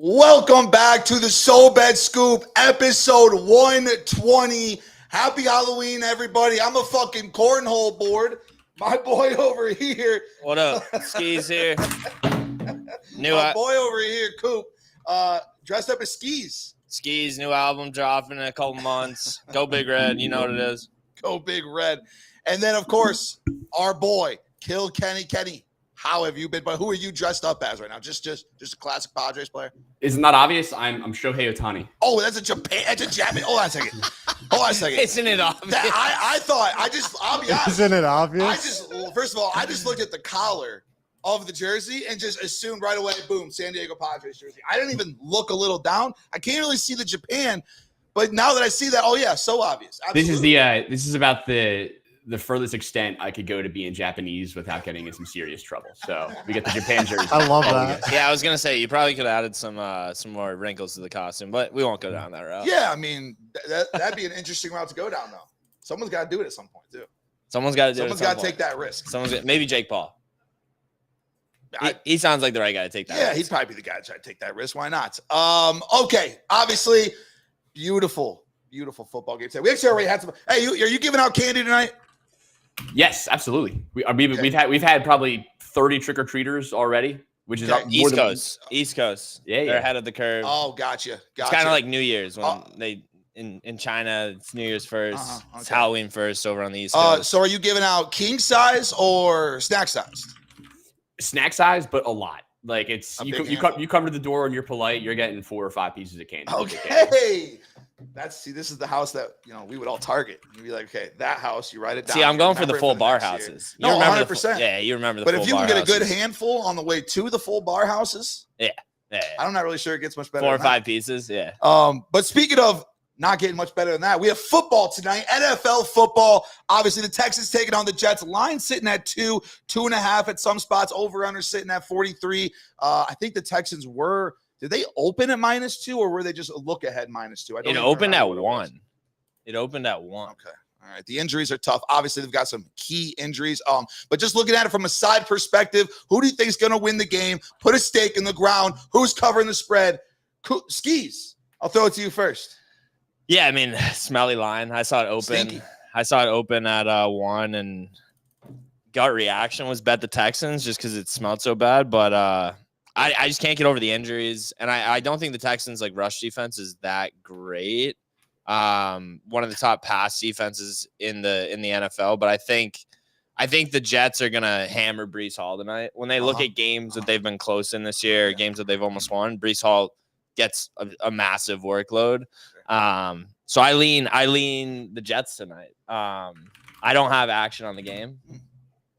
Welcome back to the SoBet Scoop, episode 120. Happy Halloween, everybody. I'm a fucking cornhole board. My boy over here. What up? Skis here. My boy over here, Coop, dressed up as Skis. Skis, new album dropping in a couple months. Go Big Red. You know what it is. Go Big Red. And then, of course, our boy, KiiLkenny. Kenny, how have you been? But who are you dressed up as right now? Just a classic Padres player? Is it not obvious? I'm Shohei Ohtani. Oh, that's a Japanese. Hold on a second. Isn't it obvious? I'll be honest. Isn't it obvious? First of all, I just looked at the collar of the jersey and just assumed right away, boom, San Diego Padres jersey. I didn't even look a little down. I can't really see the Japan, but now that I see that, oh yeah, so obvious. Absolutely. This is about the furthest extent I could go to being Japanese without getting in some serious trouble. So we get the Japan jersey. I love that. Yeah, I was gonna say you probably could have added some more wrinkles to the costume, but we won't go down that route. Yeah, I mean that'd be an interesting route to go down though. Someone's got to do it at some point too. Someone's got to do Someone's got to take that risk. Maybe Jake Paul. He sounds like the right guy to take that. Yeah, risk. he'd probably be the guy to try to take that risk. Why not? Okay, obviously, beautiful football game today. We actually already had some. Hey, are you giving out candy tonight? Yes, absolutely. We've had probably 30 trick-or-treaters already, which is East Coast. Yeah, they're ahead of the curve. Oh, gotcha. It's kind of like New Year's when they in China. It's New Year's first. It's Halloween first over on the East Coast. So are you giving out king size or snack size? Snack size, but a lot. Like it's you come to the door and you're polite. You're getting 4 or 5 pieces of candy. Okay. This is the house that we would all target. You'd be like, okay, that house. You write it down. See, I'm going for the full bar houses. No, 100%. Yeah, you remember the. But full if you bar can get houses. a good handful on the way to the full bar houses, yeah. I'm not really sure it gets much better. 4 or 5 pieces, yeah. But speaking of not getting much better than that, we have football tonight. NFL football. Obviously, the Texans taking on the Jets. Line sitting at 2.5 at some spots. Over under sitting at 43. I think the Texans were. Did they open at -2 or were they just a look ahead -2? It opened at 1. It opened at 1. Okay. All right. The injuries are tough. Obviously, they've got some key injuries. But just looking at it from a side perspective, who do you think is going to win the game? Put a stake in the ground. Who's covering the spread? Skis. I'll throw it to you first. Yeah, I mean, smelly line. I saw it open. Stinky. I saw it open at 1, and gut reaction was bet the Texans just because it smelled so bad. But I just can't get over the injuries, and I don't think the Texans rush defense is that great. One of the top pass defenses in the NFL, but I think the Jets are gonna hammer Breece Hall tonight. When they look at games that they've been close in this year, games that they've almost won, Breece Hall gets a massive workload. So I lean the Jets tonight. I don't have action on the game.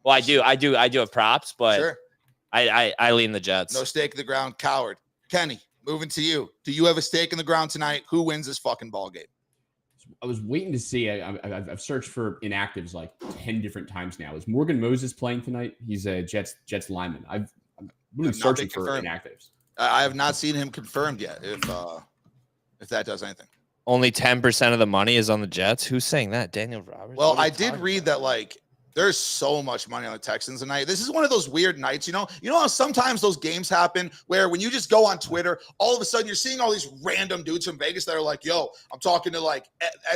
Well, I do have props, but Sure. I lean the Jets. No stake in the ground, coward. Kenny, moving to you. Do you have a stake in the ground tonight? Who wins this fucking ball game? I was waiting to see. I've searched for inactives like 10 different times now. Is Morgan Moses playing tonight? He's a Jets lineman. I'm really searching for inactives. I have not seen him confirmed yet. If that does anything. Only 10% of the money is on the Jets. Who's saying that? Daniel Roberts? Well, I did read that there's so much money on the Texans tonight. This is one of those weird nights. You know how sometimes those games happen where when you just go on Twitter, all of a sudden you're seeing all these random dudes from Vegas that are like, yo, I'm talking to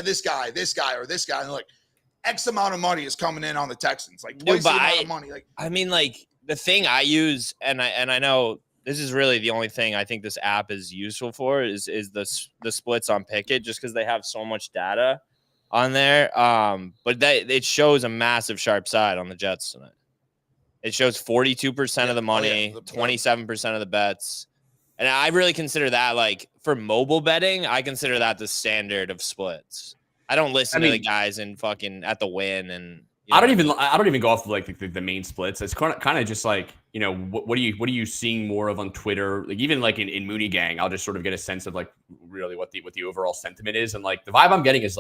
this guy, or this guy. And they're like, X amount of money is coming in on the Texans. Like twice the amount of money. I mean, the thing I use, and I know this is really the only thing I think this app is useful for is the splits on Pickett, just because they have so much data on there. But it shows a massive sharp side on the Jets tonight. It shows 42% of the money, 27% of the bets. And I really consider that for mobile betting, I consider that the standard of splits. I don't listen to the guys in fucking at the win and I don't even go off of the main splits. It's kind of just what are you seeing more of on Twitter? Even in Mooney Gang, I'll just sort of get a sense of really what the overall sentiment is. And the vibe I'm getting is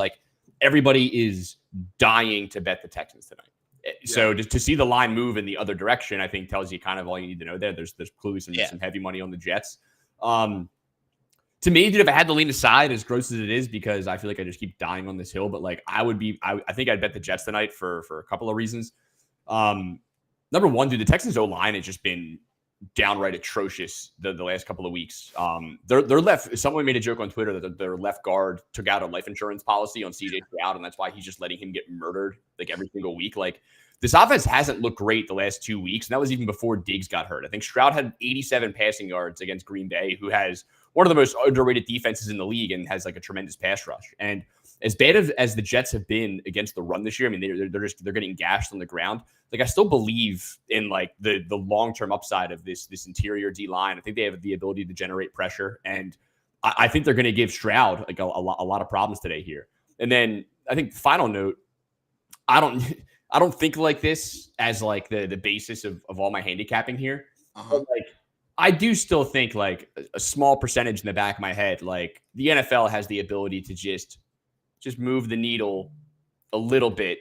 everybody is dying to bet the Texans tonight. Yeah. So just to see the line move in the other direction, I think tells you kind of all you need to know there. There's clearly some heavy money on the Jets. To me, dude, if I had to lean aside, as gross as it is, because I feel like I just keep dying on this hill, but I think I'd bet the Jets tonight for a couple of reasons. Number one, dude, the Texans O-line has just been downright atrocious the last couple of weeks. They're left. Someone made a joke on Twitter that their left guard took out a life insurance policy on CJ Stroud, and that's why he's just letting him get murdered like every single week. Like, this offense hasn't looked great the last 2 weeks, and that was even before Diggs got hurt. I think Stroud had 87 passing yards against Green Bay, who has one of the most underrated defenses in the league and has like a tremendous pass rush. And as bad as the Jets have been against the run this year, I mean, they're getting gashed on the ground. Like, I still believe in like the long-term upside of this interior D line. I think they have the ability to generate pressure, and I think they're going to give Stroud like a lot of problems today here. And then I think the final note, I don't think like this as like the basis of all my handicapping here. But like, I do still think like a small percentage in the back of my head, like the NFL has the ability to just move the needle a little bit,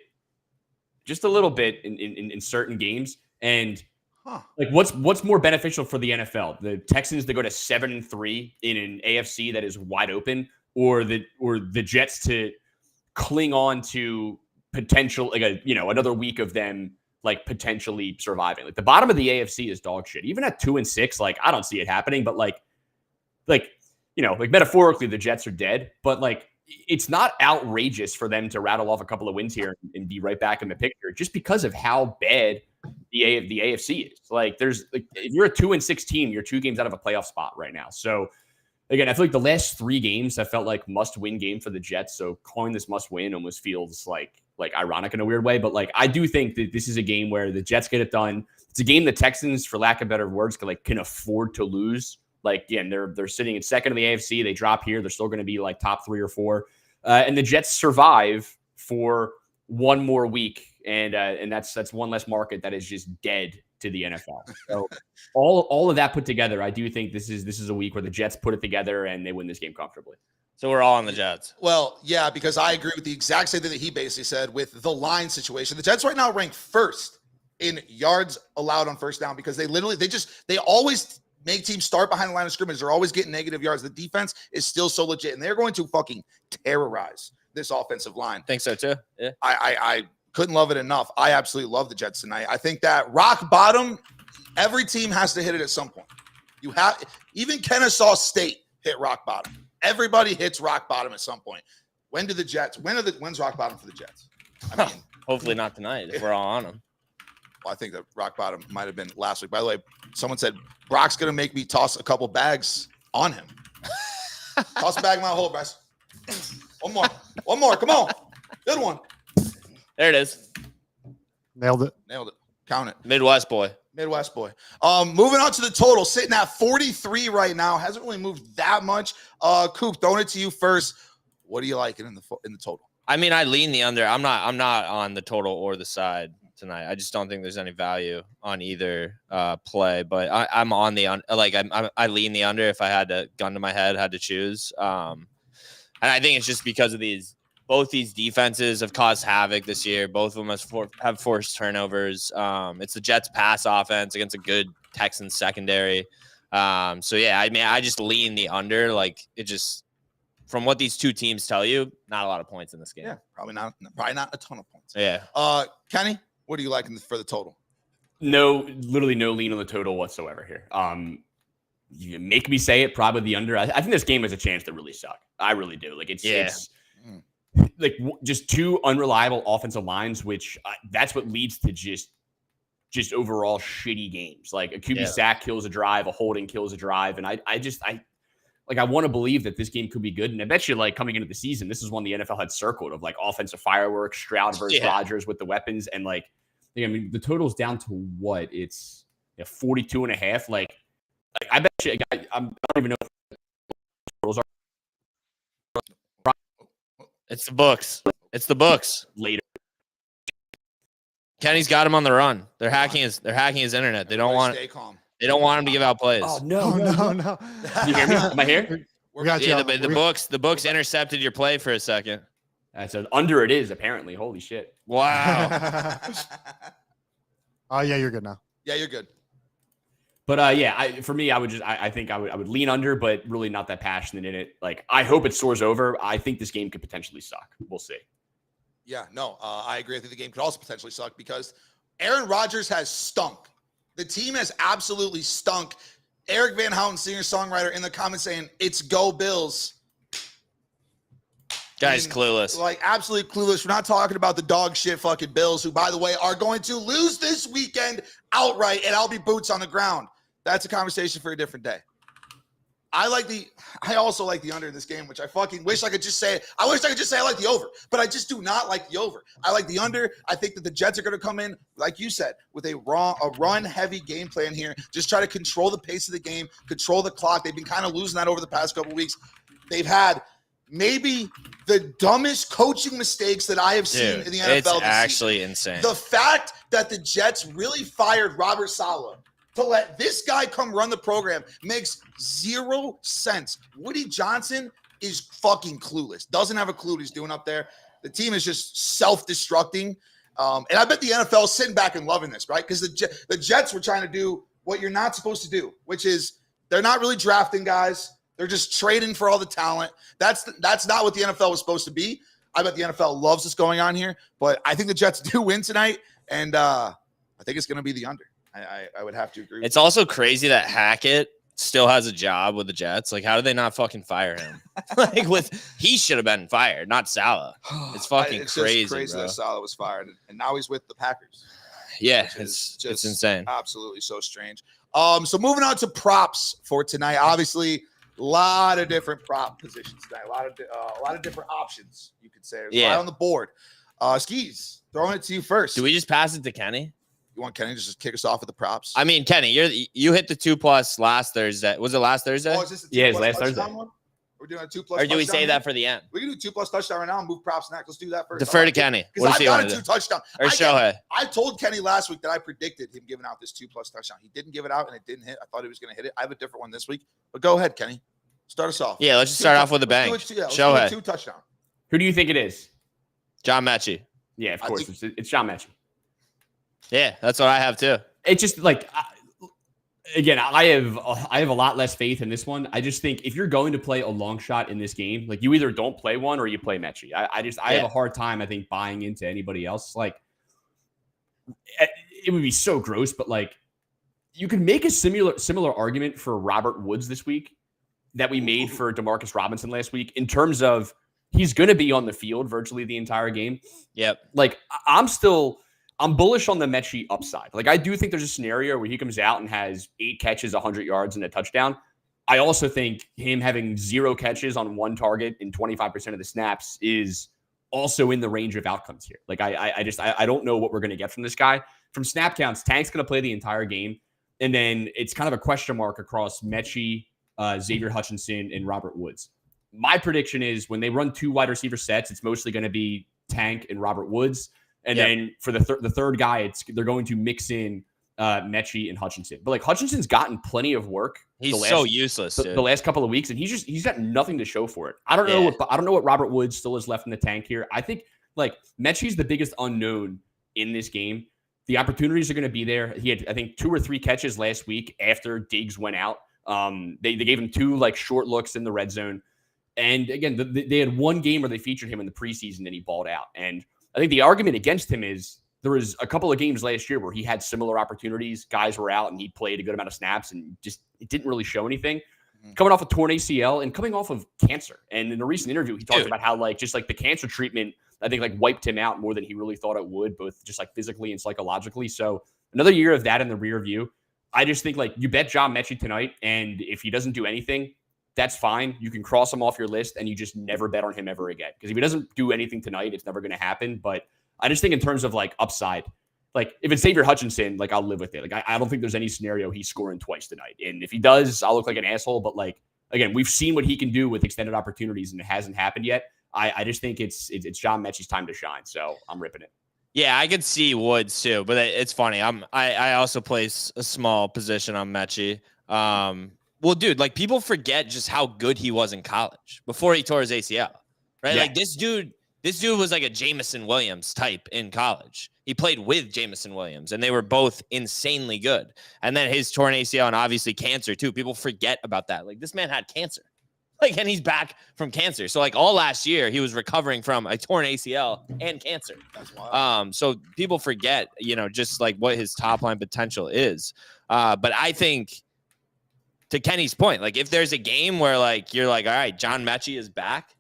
just a little bit in certain games. And like, what's more beneficial for the NFL? The Texans to go to 7-3 in an AFC that is wide open, or the Jets to cling on to potential, like another week of them like potentially surviving. Like, the bottom of the AFC is dog shit. Even at 2-6, like, I don't see it happening, but like metaphorically, the Jets are dead, but like, it's not outrageous for them to rattle off a couple of wins here and be right back in the picture just because of how bad the AFC is. Like, there's like, if you're a 2-6 team, you're 2 games out of a playoff spot right now. So again, I feel like the last 3 games have felt like must-win game for the Jets. So calling this must-win almost feels like ironic in a weird way. But like, I do think that this is a game where the Jets get it done. It's a game the Texans, for lack of better words, can afford to lose. Like, again, they're sitting in second in the AFC. They drop here, they're still going to be like top 3 or 4. And the Jets survive for one more week, and that's one less market that is just dead to the NFL. So all of that put together, I do think this is a week where the Jets put it together and they win this game comfortably. So we're all on the Jets. Well, yeah, because I agree with the exact same thing that he basically said with the line situation. The Jets right now rank first in yards allowed on first down because they always make teams start behind the line of scrimmage. They're always getting negative yards. The defense is still so legit, and they're going to fucking terrorize this offensive line. Think so too. Yeah. I couldn't love it enough. I absolutely love the Jets tonight. I think that rock bottom, every team has to hit it at some point. Even Kennesaw State hit rock bottom. Everybody hits rock bottom at some point. When's rock bottom for the Jets? I mean, hopefully not tonight if we're all on them. Well, I think that rock bottom might have been last week. By the way, someone said Brock's going to make me toss a couple bags on him. Toss a bag in my hole, guys. One more. Come on. Good one. There it is. Nailed it. Count it. Midwest boy. Moving on to the total, sitting at 43 right now. Hasn't really moved that much. Coop, throwing it to you first. What are you liking in the total? I mean, I lean the under. I'm not on the total or the side tonight. I just don't think there's any value on either play. But I'm on the I lean the under if I had a gun to my head, had to choose. And I think it's just because of both these defenses have caused havoc this year. Both of them have forced turnovers. It's the Jets' pass offense against a good Texans secondary. So yeah, I mean, I just lean the under. Like, it just, from what these two teams tell you, not a lot of points in this game. Yeah, probably not a ton of points. Yeah. Kenny, what are you liking for the total? Literally no lean on the total whatsoever here. You make me say it, probably the under. I think this game has a chance to really suck. I really do. Like, it's like just 2 unreliable offensive lines, which that's what leads to just overall shitty games. Like, a QB sack kills a drive, a holding kills a drive. And I want to believe that this game could be good. And I bet you, like, coming into the season, this is one the NFL had circled of like offensive fireworks, Stroud versus Rodgers with the weapons. And like, I mean, the total's down to what? It's 42.5. Like, I bet you, I don't even know if the totals are. It's the books. Later. Kenny's got him on the run. They're hacking his internet. They don't want him to give out plays. Oh no. You hear me? Am I here? We got you. The books intercepted your play for a second. That's an under it is, apparently. Holy shit. Wow. Oh yeah, you're good now. Yeah, you're good. But for me, I think I would lean under, but really not that passionate in it. Like, I hope it soars over. I think this game could potentially suck. We'll see. Yeah, no, I agree. I think the game could also potentially suck because Aaron Rodgers has stunk The team has absolutely stunk. Eric Van Houten, singer-songwriter, in the comments saying, it's go Bills. Guy's clueless. Like, absolutely clueless. We're not talking about the dog shit fucking Bills, who, by the way, are going to lose this weekend outright, and I'll be boots on the ground. That's a conversation for a different day. I also like the under in this game, which I fucking wish I could just say. I wish I could just say I like the over, but I just do not like the over. I like the under. I think that the Jets are going to come in, like you said, with a run-heavy game plan here. Just try to control the pace of the game, control the clock. They've been kind of losing that over the past couple weeks. They've had maybe the dumbest coaching mistakes that I have seen in the NFL. It's actually insane. The fact that the Jets really fired Robert Saleh to let this guy come run the program makes zero sense. Woody Johnson is fucking clueless. Doesn't have a clue what he's doing up there. The team is just self-destructing. And I bet the NFL is sitting back and loving this, right? Because the Jets were trying to do what you're not supposed to do, which is they're not really drafting guys. They're just trading for all the talent. That's not what the NFL was supposed to be. I bet the NFL loves what's going on here. But I think the Jets do win tonight, and I think it's going to be the under. I would have to agree. It's also crazy that Hackett still has a job with the Jets. Like, how did they not fucking fire him? He should have been fired, not Saleh. It's fucking crazy. It's crazy that Saleh was fired, and now he's with the Packers. Yeah, it's insane. Absolutely so strange. So moving on to props for tonight. Obviously, a lot of different prop positions tonight. A lot of different options, you could say. There's a lot on the board. Skis, throwing it to you first. Do we just pass it to Kenny? You want Kenny to just kick us off with the props? I mean, Kenny, you hit the 2+ last Thursday. Was it last Thursday? Oh, is this it's last Thursday. One? We're doing a 2+ Or do we say here? that for the end? We can do 2+ touchdown right now and move props next. Let's do that first. Defer to Kenny. Because I got a 2 touchdown. Or Shohei. I told Kenny last week that I predicted him giving out this 2+ touchdown. He didn't give it out and it didn't hit. I thought he was going to hit it. I have a different one this week. But go ahead, Kenny. Start us off. Yeah, let's just start off with a bang. Shohei. 2 touchdown. Who do you think it is? John Mechie. Yeah, of course. It's John Mechie. Yeah, that's what I have too. It's just like, again, I have a lot less faith in this one. I just think if you're going to play a long shot in this game, like you either don't play one or you play Mechie. I have a hard time, I think, buying into anybody else. Like, it would be so gross, but like you could make a similar argument for Robert Woods this week that we made for Demarcus Robinson last week in terms of he's going to be on the field virtually the entire game. Yep. Like I'm bullish on the Mechie upside. Like, I do think there's a scenario where he comes out and has 8 catches, 100 yards, and a touchdown. I also think him having 0 catches on 1 target in 25% of the snaps is also in the range of outcomes here. Like, I don't know what we're going to get from this guy. From snap counts, Tank's going to play the entire game. And then it's kind of a question mark across Mechie, Xavier Hutchinson, and Robert Woods. My prediction is when they run 2 wide receiver sets, it's mostly going to be Tank and Robert Woods. And then for the third guy, they're going to mix in Mechie and Hutchinson. But like Hutchinson's gotten plenty of work. He's so useless the last couple of weeks, and he's got nothing to show for it. I don't know what Robert Woods still has left in the tank here. I think like Mechie's the biggest unknown in this game. The opportunities are going to be there. He had, I think, 2 or 3 catches last week after Diggs went out. They gave him 2 like short looks in the red zone. And again, they had 1 game where they featured him in the preseason and he balled out. And I think the argument against him is there was a couple of games last year where he had similar opportunities. Guys were out and he played a good amount of snaps and just it didn't really show anything. Mm-hmm. Coming off a torn ACL and coming off of cancer. And in a recent interview, he talked about how like just like the cancer treatment, I think like wiped him out more than he really thought it would, both just like physically and psychologically. So another year of that in the rear view. I just think like you bet John Mechie tonight, and if he doesn't do anything, that's fine. You can cross him off your list and you just never bet on him ever again. Because if he doesn't do anything tonight, it's never going to happen. But I just think in terms of like upside, like if it's Xavier Hutchinson, like I'll live with it. Like I don't think there's any scenario he's scoring twice tonight. And if he does, I'll look like an asshole. But like, again, we've seen what he can do with extended opportunities and it hasn't happened yet. I just think it's John Mechie's time to shine. So I'm ripping it. Yeah, I could see Woods too, but it's funny. I also place a small position on Mechie. Well, dude, like people forget just how good he was in college before he tore his ACL, right? Yeah. Like this dude was like a Jameson Williams type in college. He played with Jameson Williams and they were both insanely good. And then his torn ACL and obviously cancer too. People forget about that. Like this man had cancer. Like, and he's back from cancer. So like all last year, he was recovering from a torn ACL and cancer. That's wild. So people forget, just like what his top line potential is. But I think, to Kenny's point, like if there's a game where like you're like, all right, John Mechie is back,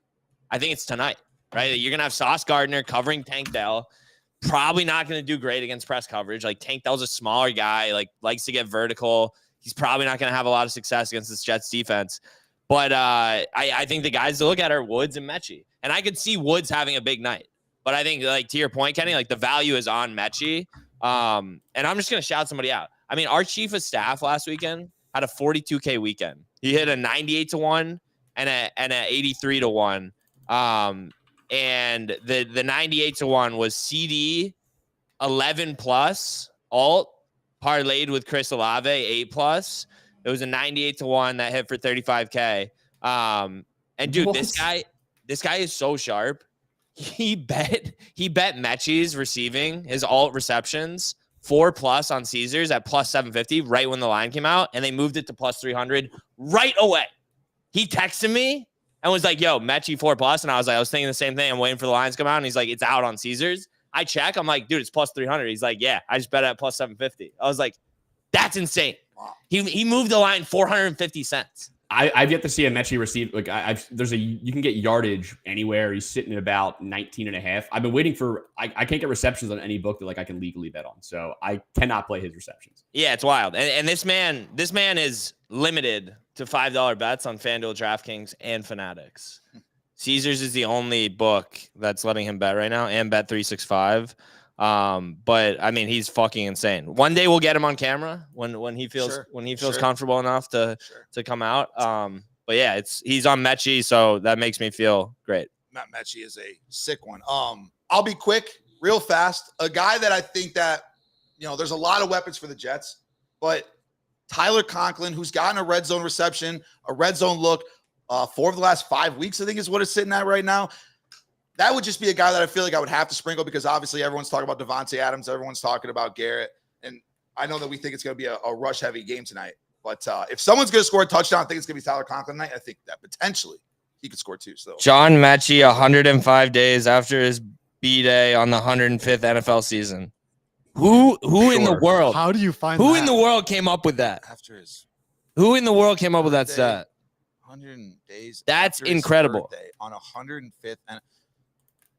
I think it's tonight, right? You're gonna have Sauce Gardner covering Tank Dell. Probably not gonna do great against press coverage. Like Tank Dell's a smaller guy, like likes to get vertical. He's probably not gonna have a lot of success against this Jets defense. But I think the guys to look at are Woods and Mechie. And I could see Woods having a big night. But I think, like, to your point, Kenny, like, the value is on Mechie. And I'm just going to shout somebody out. I mean, our chief of staff last weekend had a 42K weekend. He hit a 98-1 and a 83-1. And the 98-1 was CD 11+, alt, parlayed with Chris Olave 8+. It was a 98-1 that hit for 35K. And dude, this guy is so sharp. He bet Mechie's receiving, his alt receptions 4+ on Caesars at +750 right when the line came out, and they moved it to +300 right away. He texted me and was like, "Yo, Mechie 4+," and I was thinking the same thing. I'm waiting for the lines to come out, and he's like, "It's out on Caesars." I check. I'm like, "Dude, it's +300." He's like, "Yeah, I just bet it at +750." I was like, "That's insane." He moved the line 450 cents. I've yet to see a Mechie receive. Like you can get yardage anywhere. He's sitting at about 19.5. I've been waiting for. I can't get receptions on any book that like I can legally bet on. So I cannot play his receptions. Yeah, it's wild. And this man is limited to $5 bets on FanDuel, DraftKings, and Fanatics. Caesars is the only book that's letting him bet right now, and Bet365. But I mean, he's fucking insane. One day we'll get him on camera when he feels comfortable enough to come out. But yeah, he's on Mechie, so that makes me feel great. Matt Mechie is a sick one. I'll be quick, real fast. A guy that I think that there's a lot of weapons for the Jets, but Tyler Conklin, who's gotten a red zone reception, a red zone look, 4 of the last 5 weeks, I think is what it's sitting at right now. That would just be a guy that I feel like I would have to sprinkle because obviously everyone's talking about Devontae Adams. Everyone's talking about Garrett. And I know that we think it's going to be a rush-heavy game tonight. But if someone's going to score a touchdown, I think it's going to be Tyler Conklin tonight. I think that potentially he could score 2 still. John Mechie, 105 days after his B-Day on the 105th NFL season. Who in the world? How do you find Who that? in the world came up with that? Who in the world came up with that stat? 100 days. That's incredible. On 105th. And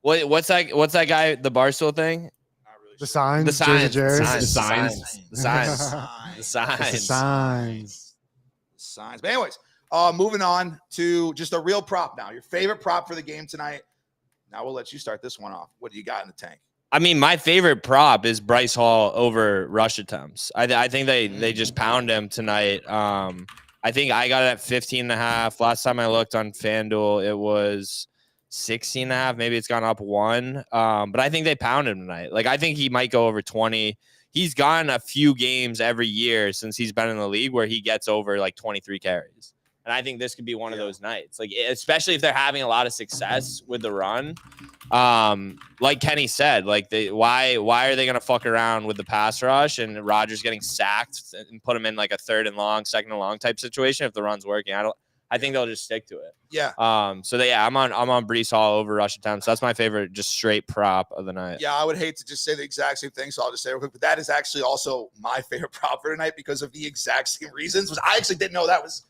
what's that guy? The Barstool thing? not really The sure. signs, The signs. The signs. But anyways, moving on to just a real prop now. Your favorite prop for the game tonight. Now we'll let you start this one off. What do you got in the tank? I mean, my favorite prop is Bryce Hall over rush attempts. I think they just pound him tonight. I think I got it at 15.5. Last time I looked on FanDuel, it was 16.5. Maybe it's gone up 1. But I think they pound him tonight. Like, I think he might go over 20. He's gone a few games every year since he's been in the league where he gets over like 23 carries. And I think this could be one of those nights, like especially if they're having a lot of success with the run. Like Kenny said, like why are they gonna fuck around with the pass rush and Rodgers getting sacked and put him in like a 3rd and long, 2nd and long type situation if the run's working? I think they'll just stick to it. Yeah. I'm on Breece Hall over rush attempts. That's my favorite, just straight prop of the night. Yeah, I would hate to just say the exact same thing, so I'll just say it real quick. But that is actually also my favorite prop for tonight because of the exact same reasons. Which I actually didn't know that was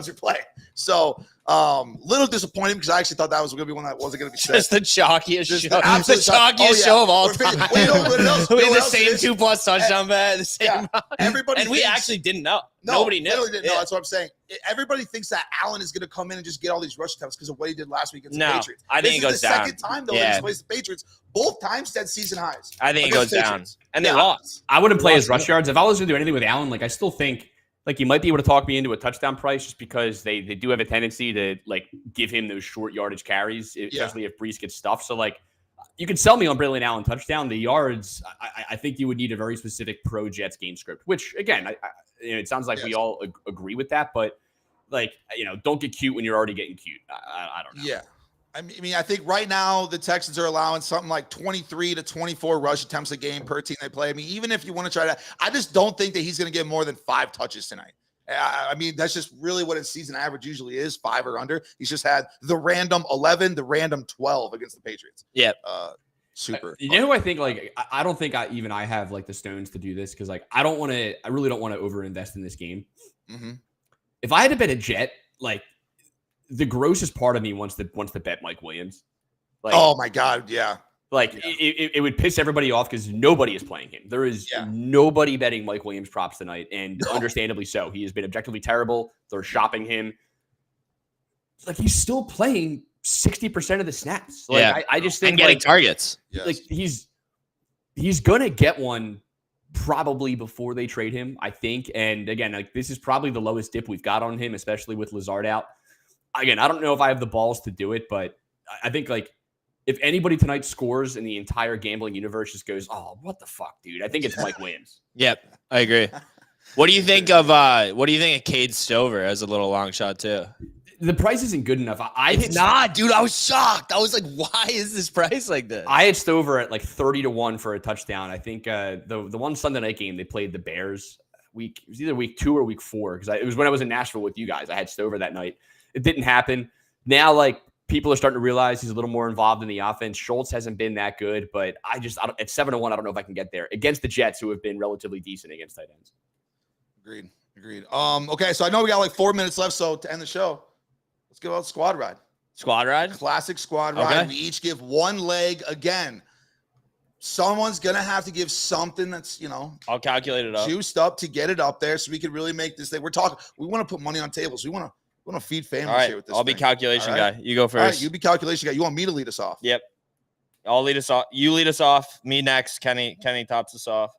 your play. So, little disappointing because I actually thought that was going to be one that wasn't going to be said. Just the chalkiest Just show. the absolute show of all time. time. We know what else. We had the same 2+ touchdown bet. The same. Everybody and we thinks, actually didn't know. No, Nobody knew. Didn't know. That's what I'm saying. Everybody thinks that Allen is going to come in and just get all these rush attempts because of what he did last week against the Patriots. I think it goes down. This is the second time, though, that he's placed the Patriots. Both times set season highs. I think it goes down. And they lost. I wouldn't play his rush yards. If I was going to do anything with Allen, like I still think like you might be able to talk me into a touchdown price just because they do have a tendency to like give him those short yardage carries, especially if Breece gets stuffed. So like you can sell me on Braylon Allen touchdown. The yards, I think you would need a very specific pro Jets game script, which again, it sounds like we all agree with that, but like, don't get cute when you're already getting cute. I don't know. Yeah. I mean, I think right now the Texans are allowing something like 23 to 24 rush attempts a game per team they play. I mean, even if you want to try to, I just don't think that he's going to get more than 5 touches tonight. I mean, that's just really what his season average usually is, 5 or under. He's just had the random 11, the random 12 against the Patriots. Yep. Super. You know who I think, like, I don't think I have, like, the stones to do this because, like, I really don't want to overinvest in this game. Mm-hmm. If I had to bet a Jet, like, the grossest part of me wants to bet Mike Williams. Like, oh, my God, yeah. Like, it would piss everybody off because nobody is playing him. There is nobody betting Mike Williams props tonight, and understandably so. He has been objectively terrible. They're shopping him. Like, he's still playing 60% of the snaps. Like, I just think, and getting targets. Yes. Like, he's gonna get one probably before they trade him, I think. And again, like, this is probably the lowest dip we've got on him, especially with Lazard out. Again, I don't know if I have the balls to do it, but I think, like, if anybody tonight scores in the entire gambling universe just goes, oh, what the fuck, dude? I think it's Mike Williams. Yep, I agree. What do you think of Cade Stover as a little long shot too? The price isn't good enough. It's not, dude. I was shocked. I was like, why is this price like this? I had Stover at like 30-1 for a touchdown. I think the one Sunday night game they played the Bears it was either week 2 or week 4 because it was when I was in Nashville with you guys. I had Stover that night. It didn't happen. Now, like, people are starting to realize he's a little more involved in the offense. Schultz hasn't been that good, but at 7-1, I don't know if I can get there against the Jets, who have been relatively decent against tight ends. Agreed. Okay, so I know we got like 4 minutes left, so to end the show, let's go out squad ride. Squad ride? Classic squad ride. We each give one leg again. Someone's going to have to give something that's, I'll calculate it up. Juiced up to get it up there so we can really make this thing. We want to put money on tables. We want to feed families here with this. I'll be calculation guy. You go first. All right, you be calculation guy. You want me to lead us off? Yep. I'll lead us off. You lead us off. Me next. Kenny tops us off.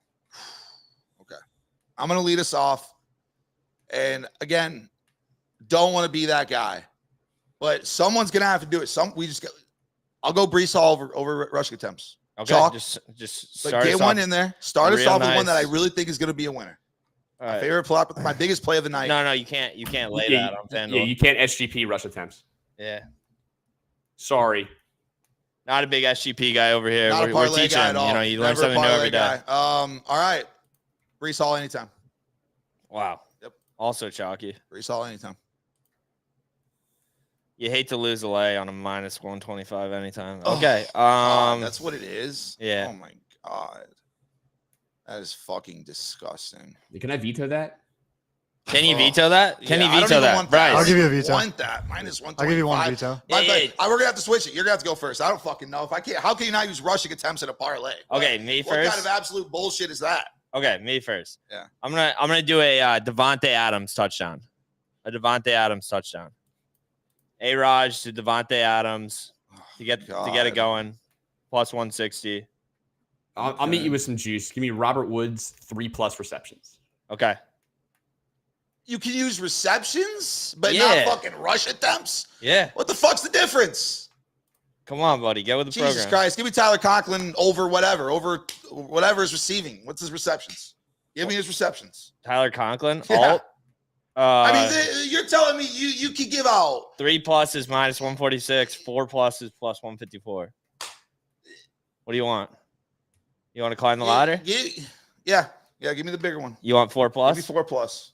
Okay. I'm going to lead us off. And again, don't want to be that guy. But someone's going to have to do it. I'll go Breece Hall over rushing attempts. Okay. Chalk. Just But start get us one off. in there. Start us off with one that I nice. really think is going to be a winner. All My right. favorite plot, my biggest play of the night. No, you can't lay that on FanDuel. Yeah, you can't SGP rush attempts. Yeah. Sorry. Not a big SGP guy over here. Not a We're parlay teaching guy him. at all. You learn Never a something new parlay every day. guy. All right. Breece Hall anytime. Wow. Yep. Also chalky. Breece Hall anytime. You hate to lose a lay on a minus 125 anytime. Okay. That's what it is. Yeah. Oh my God. That is fucking disgusting. Can I veto that? Can you veto that? Can you I don't veto even that? want that. Bryce. I'll give you a veto. I want that. Minus 125. I'll give you one veto. We're gonna have to switch it. You're gonna have to go first. I don't fucking know. If I can't, how can you not use rushing attempts in a parlay? Okay, me What kind first. of absolute bullshit is that? Okay, me first. Yeah. I'm gonna do a Devontae Adams touchdown. A Devontae Adams touchdown. A-Raj to Devontae Adams to get it going. Plus 160. I'll meet you with some juice. Give me Robert Woods 3+ receptions. Okay. You can use receptions, but Yeah. not fucking rush attempts. Yeah. What the fuck's the difference? Come on, buddy. Get with the Jesus program. Christ. Give me Tyler Conklin over whatever is receiving. What's his receptions? Give me his receptions. Tyler Conklin. Yeah. Alt. I mean, you're telling me you could give out 3+ is minus 146. 4+ is plus 154. What do you want? You want to climb the ladder? Yeah. Give me the bigger one. You want 4+? Give me 4+.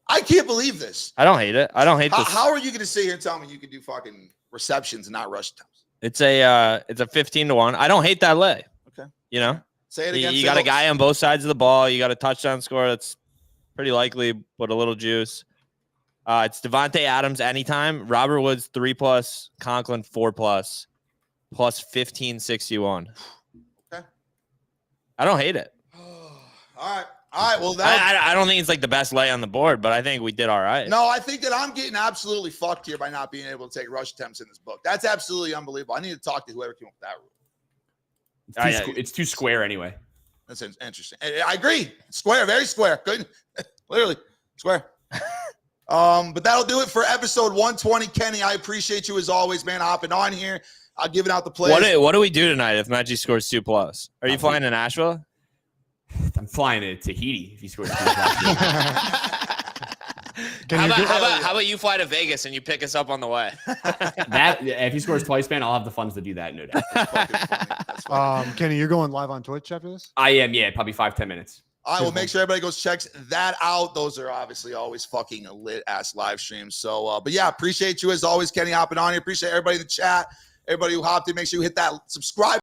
I can't believe this. I don't hate it. I don't hate this. How are you going to sit here and tell me you can do fucking receptions and not rush attempts? It's a 15-1. I don't hate that lay. Okay. You Say it again. got a guy on both sides of the ball. You got a touchdown score that's pretty likely, but a little juice. It's Devontae Adams anytime. Robert Woods 3+, Conklin 4+, plus 1561. Okay. I don't hate it. All right. Well, I don't think it's like the best lay on the board, but I think we did all right. No, I think that I'm getting absolutely fucked here by not being able to take rush attempts in this book. That's absolutely unbelievable. I need to talk to whoever came up with that rule. It's too square anyway. That's interesting. I agree. Square, very square. Good. Literally square. But that'll do it for episode 120. Kenny, I appreciate you as always, man, hopping on here. Giving out the plays. What do we do tonight if Maggi scores 2+? Are you flying to Nashville? I'm flying to Tahiti if he scores 2+. How about you fly to Vegas and you pick us up on the way? If he scores twice, man, I'll have the funds to do that, no doubt. That's fucking funny. Kenny, you're going live on Twitch after this? I am, yeah, probably 5-10 minutes. I will make sure everybody goes checks that out. Those are obviously always fucking lit ass live streams. So, but yeah, appreciate you as always, Kenny, hopping on here. Appreciate everybody in the chat, everybody who hopped in. Make sure you hit that subscribe